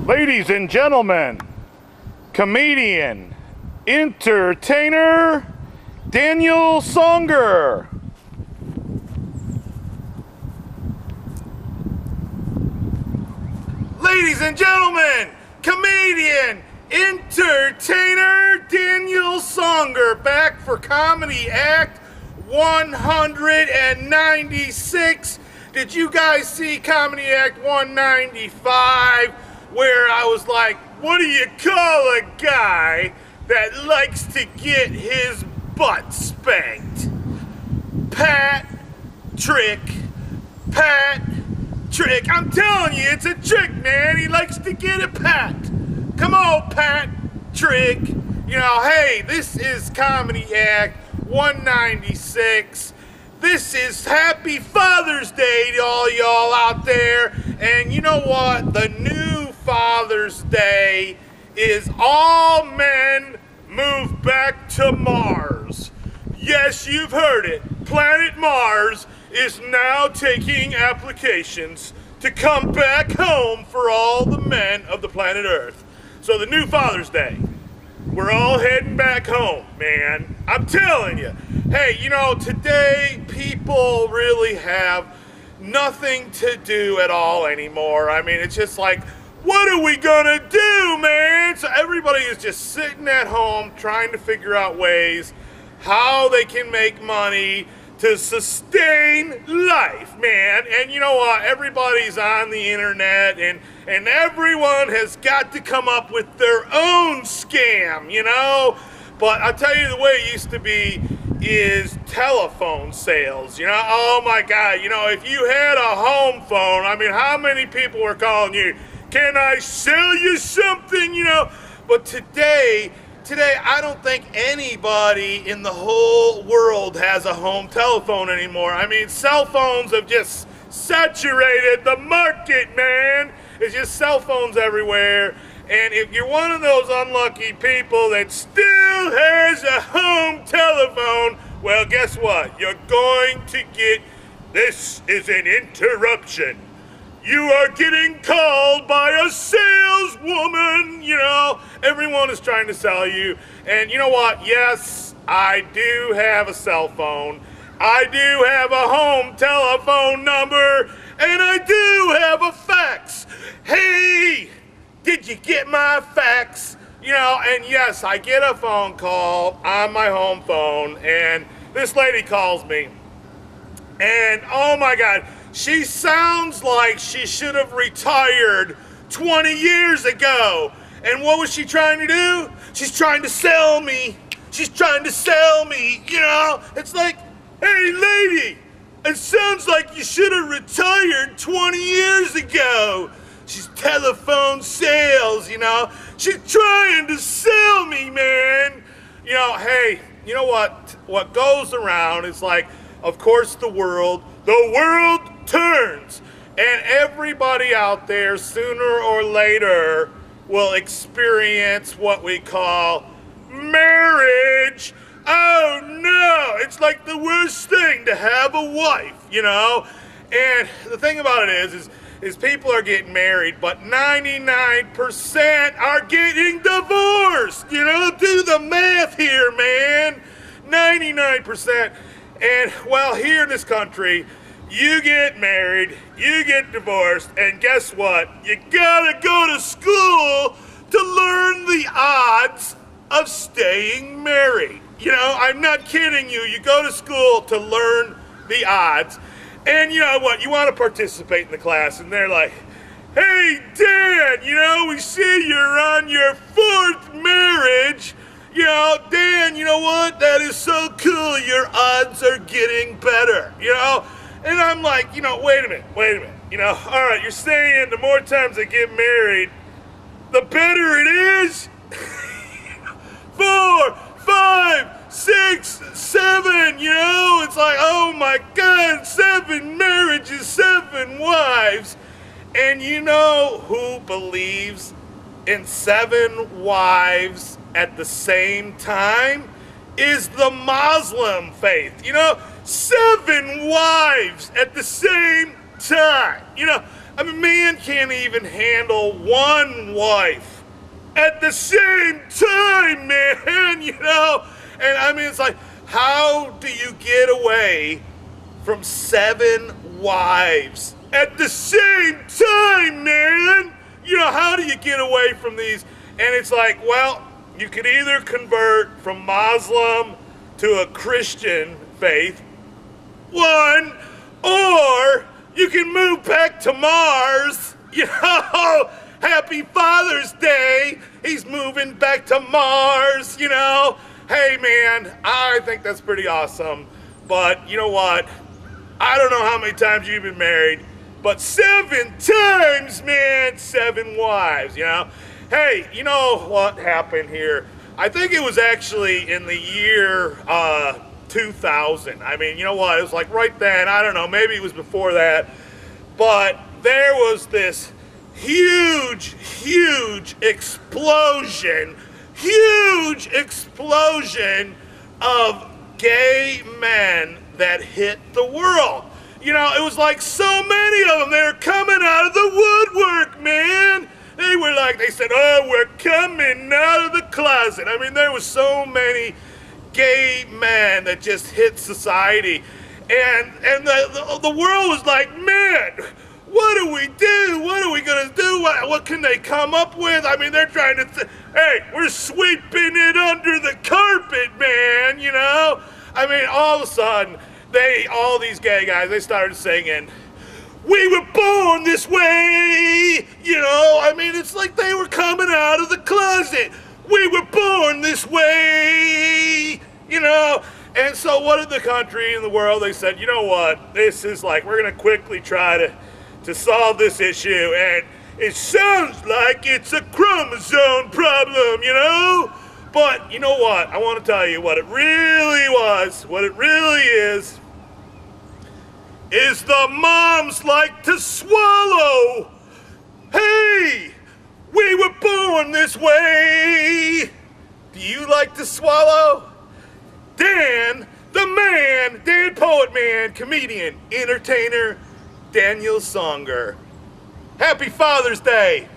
Ladies and gentlemen, comedian, entertainer, Daniel Songer. Ladies and gentlemen, comedian, entertainer, Daniel Songer, back for Comedy Act 196. Did you guys see Comedy Act 195, where I was like, what do you call a guy that likes to get his butt spanked? Pat, trick, Pat, trick. I'm telling you, it's a trick, man. He likes to get a pat. Come on, Pat, trick. You know, hey, this is Comedy Act 196. This is Happy Father's Day to all y'all out there. And you know what? The new Father's Day is all men move back to Mars. Yes, you've heard it. Planet Mars is now taking applications to come back home for all the men of the planet Earth. So the new Father's Day, we're all heading back home, man. I'm telling you. Hey, you know, today people really have nothing to do at all anymore. I mean, it's just like, what are we gonna do, man? So everybody is just sitting at home trying to figure out ways how they can make money to sustain life, man. And you know what? Everybody's on the internet and everyone has got to come up with their own scam, you know? But I'll tell you, the way it used to be is telephone sales, you know? Oh my God, you know, if you had a home phone, I mean, how many people were calling you, can I sell you something, you know? But today, I don't think anybody in the whole world has a home telephone anymore. I mean, cell phones have just saturated the market, man. It's just cell phones everywhere. And if you're one of those unlucky people that still has a home telephone, well, guess what? You're going to get, this is an interruption. You are getting called by a saleswoman, you know. Everyone is trying to sell you. And you know what? Yes, I do have a cell phone. I do have a home telephone number. And I do have a fax. Hey, did you get my fax? You know, and yes, I get a phone call on my home phone. And this lady calls me. And oh my God, she sounds like she should have retired 20 years ago. And what was she trying to do? She's trying to sell me. She's trying to sell me, you know? It's like, hey lady, it sounds like you should have retired 20 years ago. She's telephone sales, you know? She's trying to sell me, man. You know, hey, you know what? What goes around is like, of course, the world turns. And everybody out there, sooner or later, will experience what we call marriage. Oh no, it's like the worst thing to have a wife, you know? And the thing about it is people are getting married, but 99% are getting divorced. You know, do the math here, man. 99%. And well, here in this country, you get married, you get divorced, and guess what? You gotta go to school to learn the odds of staying married. You know, I'm not kidding you. You go to school to learn the odds. And you know what? You want to participate in the class, and they're like, hey, Dan, you know, we see you're on your 4th marriage. You know, Dan, you know what? That is so cool. Your odds are getting better, you know? And I'm like, you know, wait a minute. You know, all right, you're saying the more times I get married, the better it is? 4, 5, 6, 7, you know? It's like, oh my God, 7 marriages, 7 wives. And you know who believes in 7 wives at the same time? Is the Muslim faith. You know, 7 wives at the same time. You know, I mean, man can't even handle one wife at the same time, man, you know? And I mean, it's like, how do you get away from 7 wives at the same time, man? You know, how do you get away from these? And it's like, well, you could either convert from Muslim to a Christian faith, one, or you can move back to Mars. You know, happy Father's Day. He's moving back to Mars, you know. Hey, man, I think that's pretty awesome. But you know what? I don't know how many times you've been married, but 7 times, man, 7 wives, you know. Hey, you know what happened here? I think it was actually in the year 2000. I mean, you know what? It was like right then. I don't know. Maybe it was before that. But there was this huge explosion of gay men that hit the world. You know, it was like so many of them. They were coming out of the woodwork, man. They said, oh, we're coming out of the closet. I mean, there was so many gay men that just hit society. And the world was like, man, what do we do? What are we going to do? What can they come up with? I mean, they're trying to, hey, we're sweeping it under the carpet, man, you know? I mean, all of a sudden, all these gay guys, they started singing, we were born this way, you know? I mean, it's like they were coming out of the closet. We were born this way, you know? And so what did the country and the world, they said, you know what? This is like, we're going to quickly try to solve this issue. And it sounds like it's a chromosome problem, you know? But you know what? I want to tell you what it really was, what it really is the moms like to swallow. Hey, we were born this way. Do you like to swallow? Dan, the man, Dan Poet Man, comedian, entertainer, Daniel Songer. Happy Father's Day.